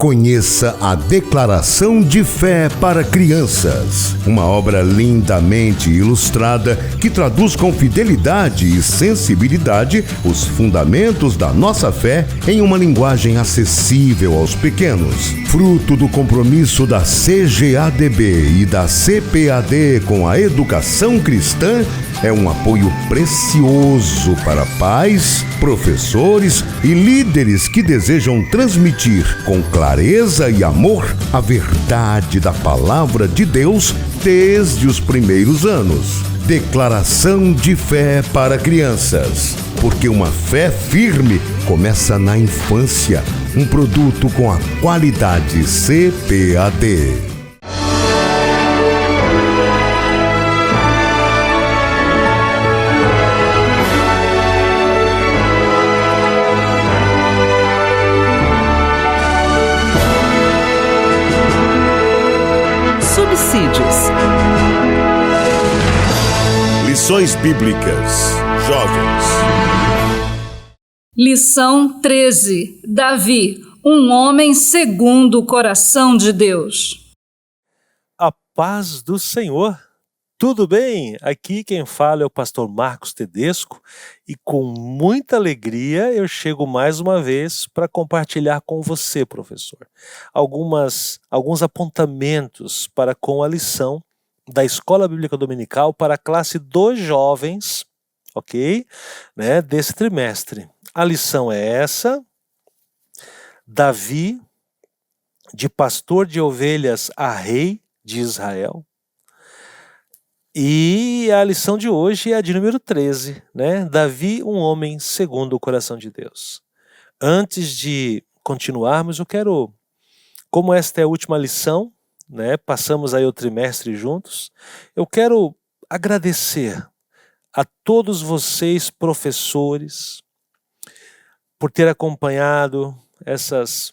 Conheça a Declaração de Fé para Crianças, uma obra lindamente ilustrada que traduz com fidelidade e sensibilidade os fundamentos da nossa fé em uma linguagem acessível aos pequenos. Fruto do compromisso da CGADB e da CPAD com a educação cristã, é um apoio precioso para pais, professores e líderes que desejam transmitir com clareza e amor a verdade da Palavra de Deus desde os primeiros anos. Declaração de Fé para Crianças, porque uma fé firme começa na infância. Um produto com a qualidade CPAD. Subsídios. Lições Bíblicas. Jovens. Lição 13. Davi, um homem segundo o coração de Deus. A paz do Senhor. Tudo bem? Aqui quem fala é o pastor Marcos Tedesco e com muita alegria eu chego mais uma vez para compartilhar com você, professor, alguns apontamentos para com a lição da Escola Bíblica Dominical para a classe dos jovens, ok? Desse trimestre. A lição é essa: Davi, de pastor de ovelhas a rei de Israel. E a lição de hoje é a de número 13, Davi, um homem segundo o coração de Deus. Antes de continuarmos, eu quero, como esta é a última lição, passamos aí o trimestre juntos, eu quero agradecer a todos vocês, professores, por ter acompanhado essas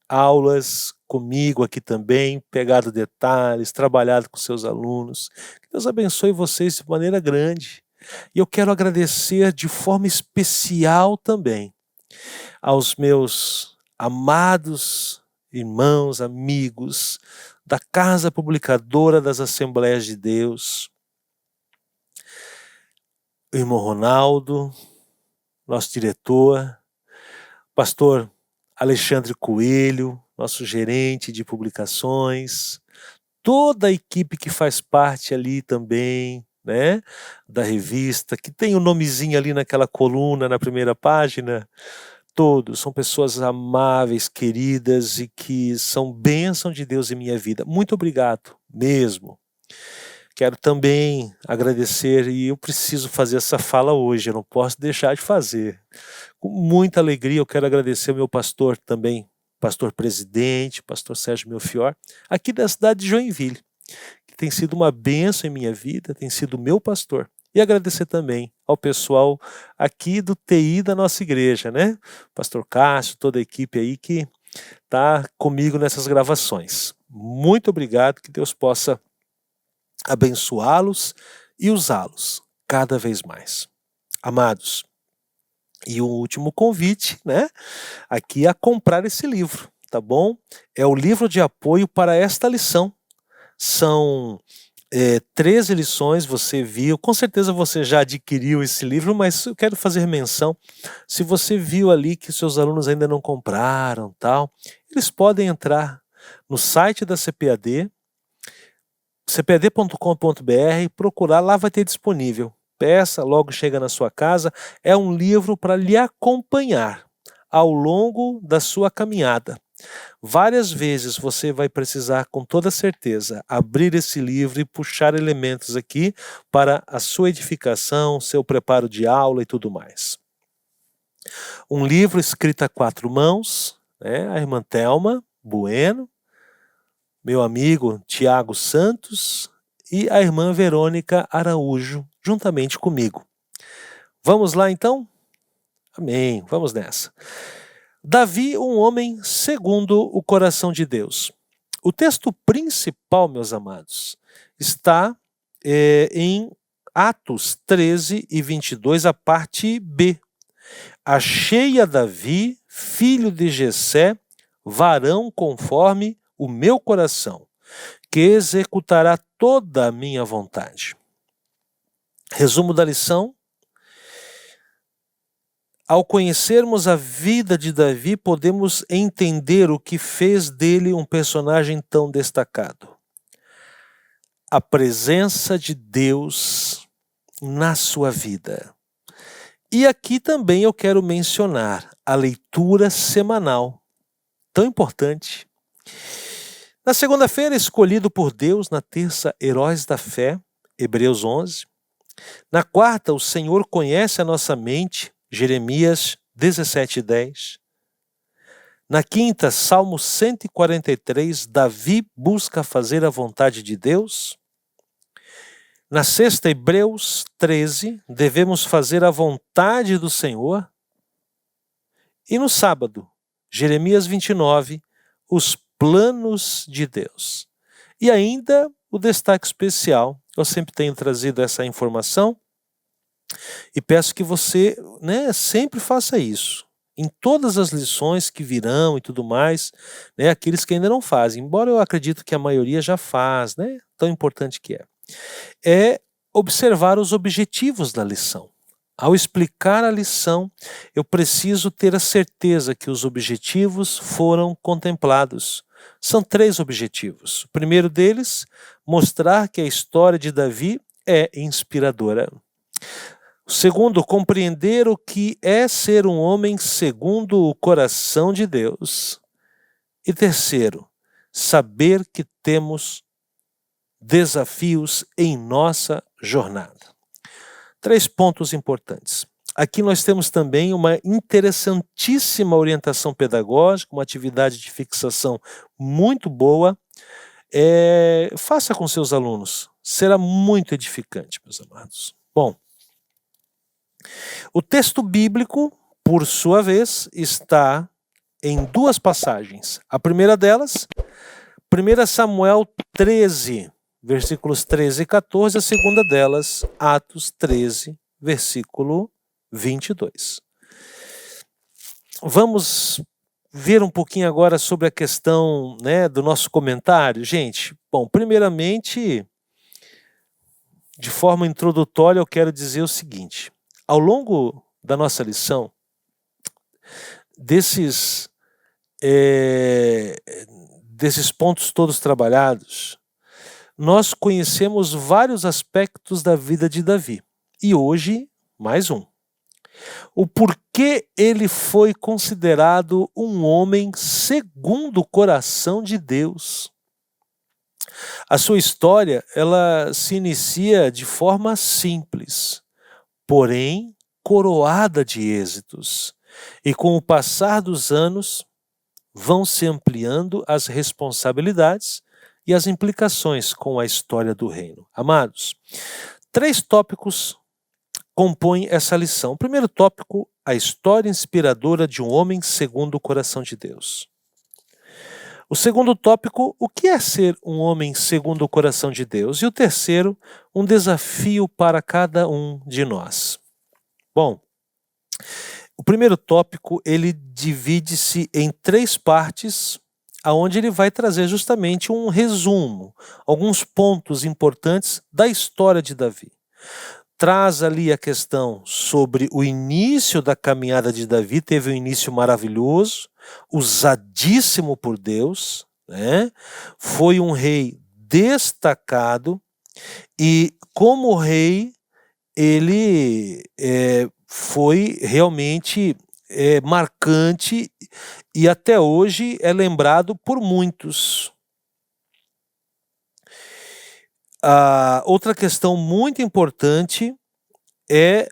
aulas comigo aqui também, pegado detalhes, trabalhado com seus alunos. Que Deus abençoe vocês de maneira grande. E eu quero agradecer de forma especial também aos meus amados irmãos, amigos da Casa Publicadora das Assembleias de Deus, o irmão Ronaldo, nosso diretor, pastor Alexandre Coelho, nosso gerente de publicações, toda a equipe que faz parte ali também, da revista, que tem o nomezinho ali naquela coluna, na primeira página. Todos são pessoas amáveis, queridas e que são bênção de Deus em minha vida. Muito obrigado mesmo. Quero também agradecer, e eu preciso fazer essa fala hoje, eu não posso deixar de fazer. Com muita alegria eu quero agradecer ao meu pastor também, pastor presidente, pastor Sérgio Melchior, aqui da cidade de Joinville, que tem sido uma bênção em minha vida, tem sido meu pastor. E agradecer também ao pessoal aqui do TI da nossa igreja, Pastor Cássio, toda a equipe aí que está comigo nessas gravações. Muito obrigado, que Deus possa abençoá-los e usá-los cada vez mais. Amados, e o último convite, aqui a comprar esse livro, tá bom? É o livro de apoio para esta lição. São 13 lições, você viu, com certeza você já adquiriu esse livro, mas eu quero fazer menção, se você viu ali que seus alunos ainda não compraram, tal, eles podem entrar no site da CPAD, cpad.com.br, procurar, lá vai ter disponível. Peça, logo chega na sua casa. É um livro para lhe acompanhar ao longo da sua caminhada. Várias vezes você vai precisar, com toda certeza, abrir esse livro e puxar elementos aqui para a sua edificação, seu preparo de aula e tudo mais. Um livro escrito a 4 mãos, a irmã Thelma Bueno, meu amigo Tiago Santos e a irmã Verônica Araújo, juntamente comigo. Vamos lá então? Amém, vamos nessa. Davi, um homem segundo o coração de Deus. O texto principal, meus amados, está em Atos 13 e 22, a parte B. Achei a Davi, filho de Jessé, varão conforme o meu coração, que executará toda a minha vontade. Resumo da lição: ao conhecermos a vida de Davi, podemos entender o que fez dele um personagem tão destacado. A presença de Deus na sua vida. E aqui também eu quero mencionar a leitura semanal, tão importante. Na segunda-feira, escolhido por Deus, na terça, Heróis da Fé, Hebreus 11. Na quarta, o Senhor conhece a nossa mente, Jeremias 17:10. Na quinta, Salmo 143, Davi busca fazer a vontade de Deus. Na sexta, Hebreus 13, devemos fazer a vontade do Senhor. E no sábado, Jeremias 29, os planos de Deus. E ainda o destaque especial, eu sempre tenho trazido essa informação e peço que você, sempre faça isso. Em todas as lições que virão e tudo mais, aqueles que ainda não fazem, embora eu acredito que a maioria já faz, tão importante que é observar os objetivos da lição. Ao explicar a lição, eu preciso ter a certeza que os objetivos foram contemplados. São 3 objetivos. O primeiro deles, mostrar que a história de Davi é inspiradora. O segundo, compreender o que é ser um homem segundo o coração de Deus. E terceiro, saber que temos desafios em nossa jornada. 3 pontos importantes. Aqui nós temos também uma interessantíssima orientação pedagógica, uma atividade de fixação muito boa. Faça com seus alunos, será muito edificante, meus amados. Bom, o texto bíblico, por sua vez, está em 2 passagens. A primeira delas, 1 Samuel 13, versículos 13 e 14, a segunda delas, Atos 13, versículo 22. Vamos ver um pouquinho agora sobre a questão do nosso comentário. Gente, bom, primeiramente, de forma introdutória, eu quero dizer o seguinte: ao longo da nossa lição, desses pontos todos trabalhados, nós conhecemos vários aspectos da vida de Davi. E hoje, mais um. O porquê ele foi considerado um homem segundo o coração de Deus. A sua história, ela se inicia de forma simples, porém coroada de êxitos. E com o passar dos anos, vão se ampliando as responsabilidades e as implicações com a história do reino. Amados, 3 tópicos compõem essa lição. O primeiro tópico, a história inspiradora de um homem segundo o coração de Deus. O segundo tópico, o que é ser um homem segundo o coração de Deus? E o terceiro, um desafio para cada um de nós. Bom, o primeiro tópico, ele divide-se em 3 partes, aonde ele vai trazer justamente um resumo, alguns pontos importantes da história de Davi. Traz ali a questão sobre o início da caminhada de Davi, teve um início maravilhoso, usadíssimo por Deus, foi um rei destacado e como rei ele foi realmente marcante e até hoje é lembrado por muitos. Outra questão muito importante é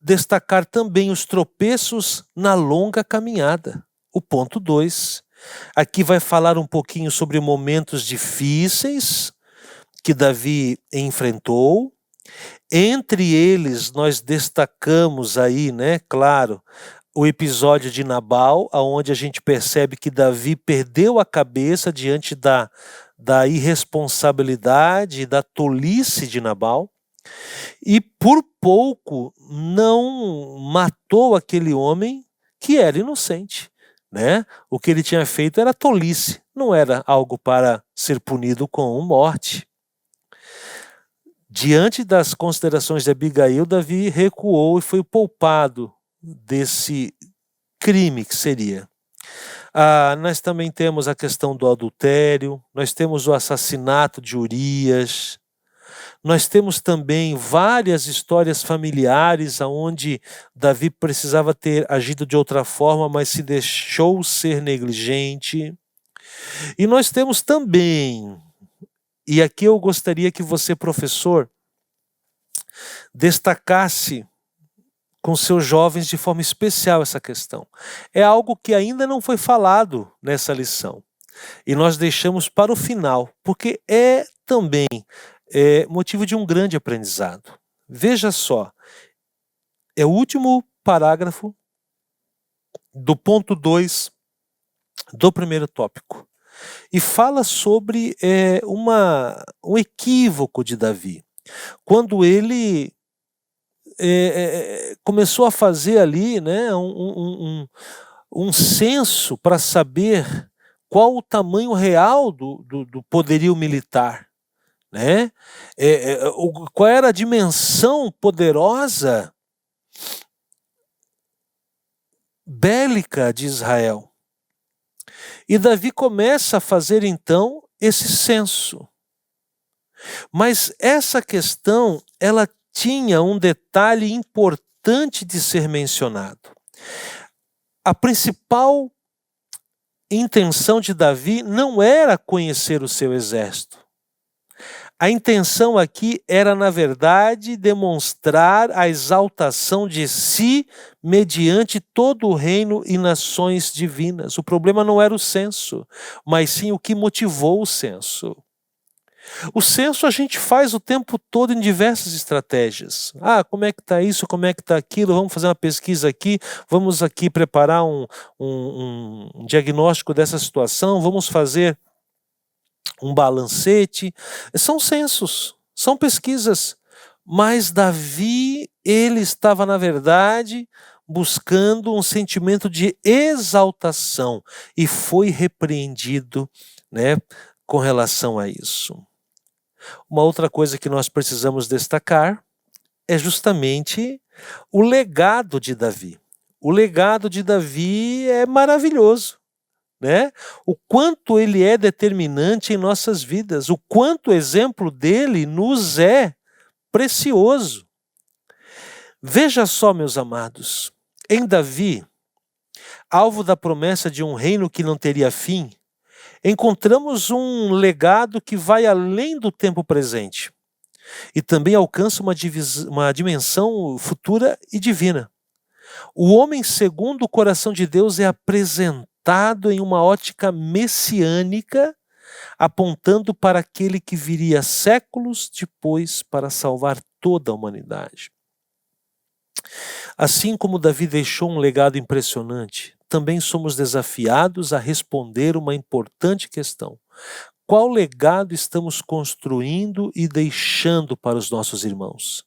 destacar também os tropeços na longa caminhada. O ponto 2. Aqui vai falar um pouquinho sobre momentos difíceis que Davi enfrentou. Entre eles, nós destacamos aí, claro, o episódio de Nabal, onde a gente percebe que Davi perdeu a cabeça diante da irresponsabilidade, da tolice de Nabal, e por pouco não matou aquele homem que era inocente. né? O que ele tinha feito era tolice, não era algo para ser punido com morte. Diante das considerações de Abigail, Davi recuou e foi poupado desse crime que seria. Nós também temos a questão do adultério, nós temos o assassinato de Urias, nós temos também várias histórias familiares onde Davi precisava ter agido de outra forma, mas se deixou ser negligente. E nós temos também, e aqui eu gostaria que você, professor, destacasse com seus jovens de forma especial essa questão. É algo que ainda não foi falado nessa lição. E nós deixamos para o final, porque é também motivo de um grande aprendizado. Veja só, é o último parágrafo do ponto 2 do primeiro tópico. E fala sobre um equívoco de Davi. Quando ele começou a fazer ali, né, um censo para saber qual o tamanho real do poderio militar, né? Qual era a dimensão poderosa bélica de Israel. E Davi começa a fazer então esse censo. Mas essa questão, ela tinha um detalhe importante de ser mencionado. A principal intenção de Davi não era conhecer o seu exército. A intenção aqui era, na verdade, demonstrar a exaltação de si mediante todo o reino e nações divinas. O problema não era o censo, mas sim o que motivou o censo. O censo a gente faz o tempo todo em diversas estratégias. Como é que está isso, como é que está aquilo, vamos fazer uma pesquisa aqui, vamos aqui preparar um diagnóstico dessa situação, vamos fazer um balancete. São censos, são pesquisas. Mas Davi, ele estava, na verdade, buscando um sentimento de exaltação e foi repreendido, né, com relação a isso. Uma outra coisa que nós precisamos destacar é justamente o legado de Davi. O legado de Davi é maravilhoso, né? O quanto ele é determinante em nossas vidas, o quanto o exemplo dele nos é precioso. Veja só, meus amados, em Davi, alvo da promessa de um reino que não teria fim, encontramos um legado que vai além do tempo presente e também alcança uma dimensão futura e divina. O homem segundo o coração de Deus é apresentado em uma ótica messiânica, apontando para aquele que viria séculos depois para salvar toda a humanidade. Assim como Davi deixou um legado impressionante, também somos desafiados a responder uma importante questão. Qual legado estamos construindo e deixando para os nossos irmãos?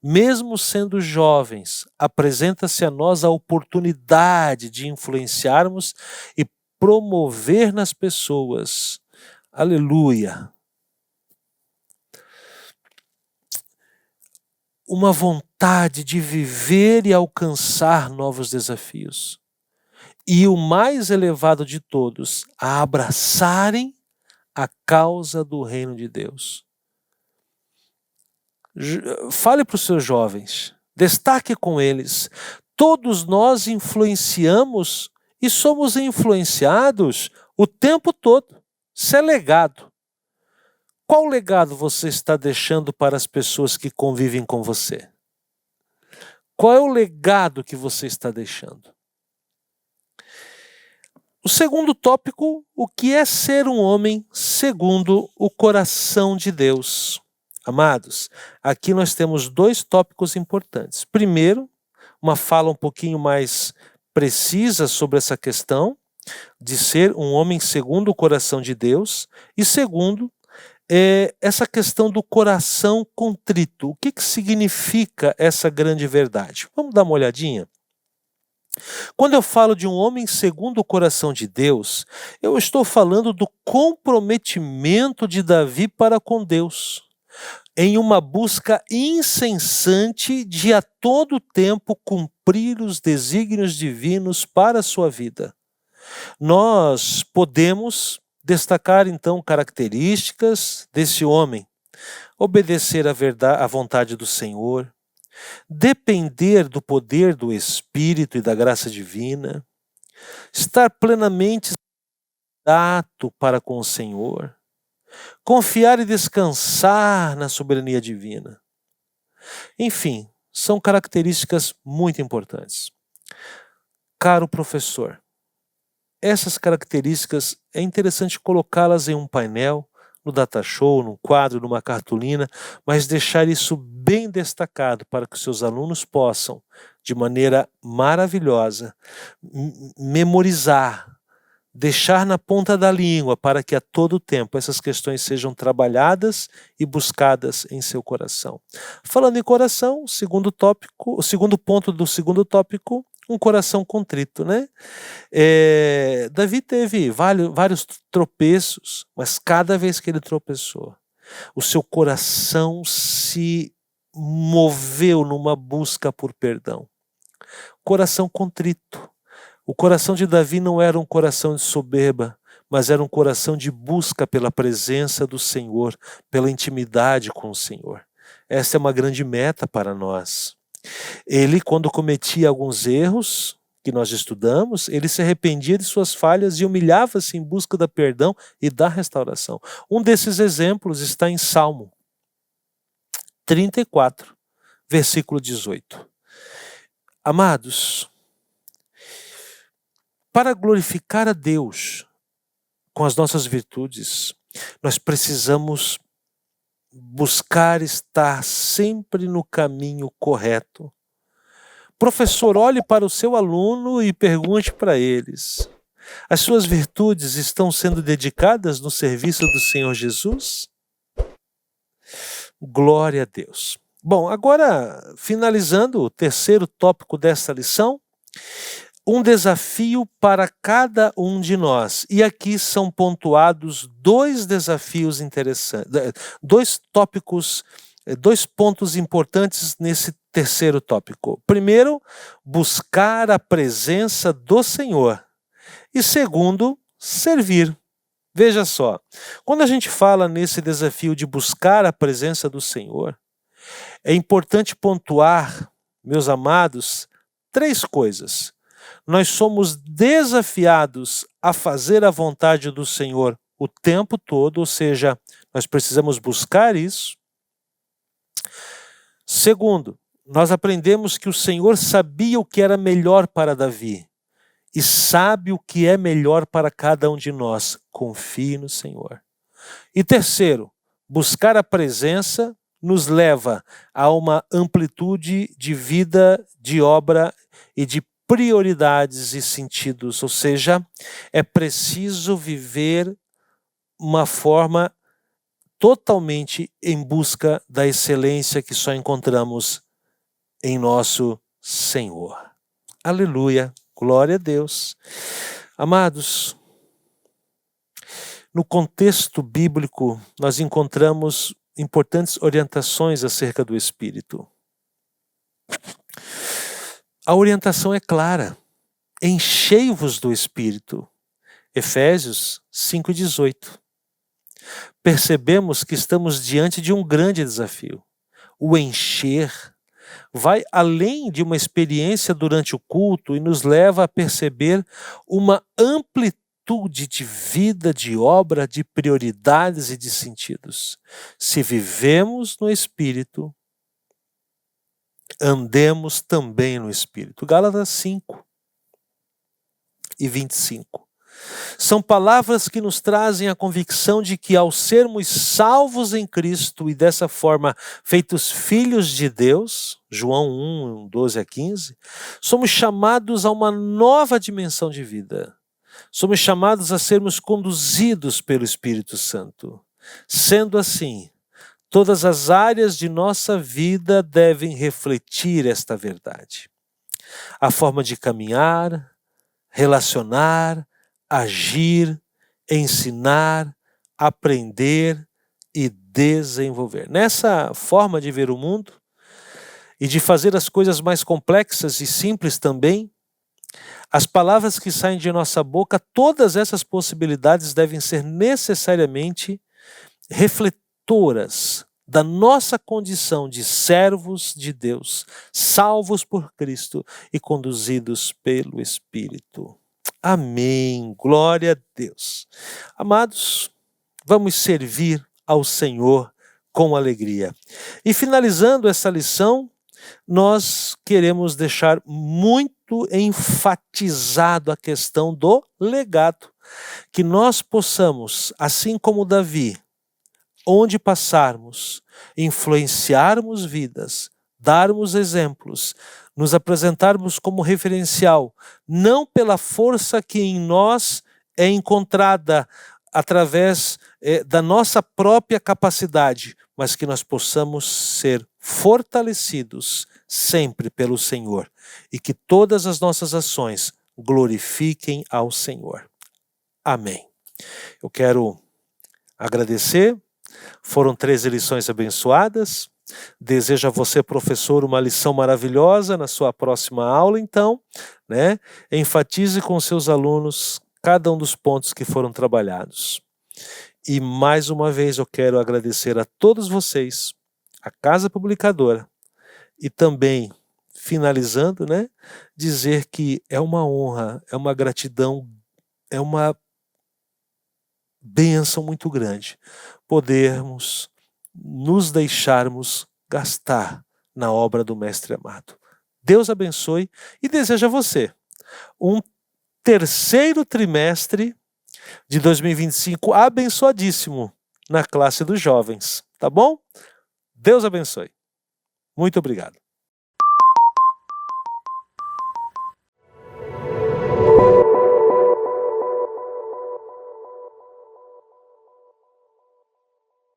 Mesmo sendo jovens, apresenta-se a nós a oportunidade de influenciarmos e promover nas pessoas, aleluia, uma vontade de viver e alcançar novos desafios. E o mais elevado de todos, a abraçarem a causa do reino de Deus. Fale para os seus jovens, destaque com eles. Todos nós influenciamos e somos influenciados o tempo todo. Isso é legado. Qual legado você está deixando para as pessoas que convivem com você? Qual é o legado que você está deixando? O segundo tópico, o que é ser um homem segundo o coração de Deus? Amados, aqui nós temos dois tópicos importantes. Primeiro, uma fala um pouquinho mais precisa sobre essa questão de ser um homem segundo o coração de Deus. E segundo, essa questão do coração contrito. O que significa essa grande verdade? Vamos dar uma olhadinha? Quando eu falo de um homem segundo o coração de Deus, eu estou falando do comprometimento de Davi para com Deus, em uma busca incessante de a todo tempo cumprir os desígnios divinos para a sua vida. Nós podemos destacar então características desse homem: obedecer à vontade do Senhor, depender do poder do Espírito e da graça divina, estar plenamente grato para com o Senhor, confiar e descansar na soberania divina. Enfim, são características muito importantes. Caro professor, essas características é interessante colocá-las em um painel, no datashow, num quadro, numa cartolina, mas deixar isso bem destacado para que os seus alunos possam, de maneira maravilhosa, memorizar, deixar na ponta da língua para que a todo tempo essas questões sejam trabalhadas e buscadas em seu coração. Falando em coração, o segundo ponto do segundo tópico, um coração contrito, né? Davi teve vários tropeços, mas cada vez que ele tropeçou, o seu coração se moveu numa busca por perdão. Coração contrito. O coração de Davi não era um coração de soberba, mas era um coração de busca pela presença do Senhor, pela intimidade com o Senhor. Essa é uma grande meta para nós. Ele, quando cometia alguns erros, que nós estudamos, ele se arrependia de suas falhas e humilhava-se em busca da perdão e da restauração. Um desses exemplos está em Salmo 34, versículo 18. Amados, para glorificar a Deus com as nossas virtudes, nós precisamos buscar estar sempre no caminho correto. Professor, olhe para o seu aluno e pergunte para eles: as suas virtudes estão sendo dedicadas no serviço do Senhor Jesus? Glória a Deus. Bom, agora, finalizando o terceiro tópico desta lição, um desafio para cada um de nós. E aqui são pontuados dois desafios interessantes, dois pontos importantes nesse terceiro tópico. Primeiro, buscar a presença do Senhor. E segundo, servir. Veja só, quando a gente fala nesse desafio de buscar a presença do Senhor, é importante pontuar, meus amados, três coisas. Nós somos desafiados a fazer a vontade do Senhor o tempo todo, ou seja, nós precisamos buscar isso. Segundo, nós aprendemos que o Senhor sabia o que era melhor para Davi e sabe o que é melhor para cada um de nós. Confie no Senhor. E terceiro, buscar a presença nos leva a uma amplitude de vida, de obra e de prioridades e sentidos, ou seja, é preciso viver uma forma totalmente em busca da excelência que só encontramos em nosso Senhor. Aleluia, glória a Deus. Amados, no contexto bíblico nós encontramos importantes orientações acerca do Espírito. A orientação é clara: enchei-vos do Espírito. Efésios 5,18. Percebemos que estamos diante de um grande desafio. O encher vai além de uma experiência durante o culto e nos leva a perceber uma amplitude de vida, de obra, de prioridades e de sentidos. Se vivemos no Espírito, andemos também no Espírito. Gálatas 5:25. São palavras que nos trazem a convicção de que ao sermos salvos em Cristo e dessa forma feitos filhos de Deus, João 1:12-15, somos chamados a uma nova dimensão de vida. Somos chamados a sermos conduzidos pelo Espírito Santo. Sendo assim, todas as áreas de nossa vida devem refletir esta verdade. a forma de caminhar, relacionar, agir, ensinar, aprender e desenvolver. Nessa forma de ver o mundo e de fazer as coisas mais complexas e simples também, as palavras que saem de nossa boca, todas essas possibilidades devem ser necessariamente refletoras da nossa condição de servos de Deus, salvos por Cristo e conduzidos pelo Espírito. Amém. Glória a Deus. Amados, vamos servir ao Senhor com alegria. E finalizando essa lição, nós queremos deixar muito enfatizado a questão do legado. Que nós possamos, assim como Davi, onde passarmos, influenciarmos vidas, darmos exemplos, nos apresentarmos como referencial, não pela força que em nós é encontrada através da nossa própria capacidade, mas que nós possamos ser fortalecidos sempre pelo Senhor e que todas as nossas ações glorifiquem ao Senhor. Amém. Eu quero agradecer. Foram 13 lições abençoadas. Desejo a você, professor, uma lição maravilhosa na sua próxima aula, então, né? Enfatize com seus alunos cada um dos pontos que foram trabalhados. E mais uma vez eu quero agradecer a todos vocês, a Casa Publicadora, e também, finalizando, né, dizer que é uma honra, é uma gratidão, é uma bênção muito grande podermos nos deixarmos gastar na obra do Mestre amado. Deus abençoe e deseja a você um terceiro trimestre de 2025 abençoadíssimo na classe dos jovens, tá bom? Deus abençoe. Muito obrigado.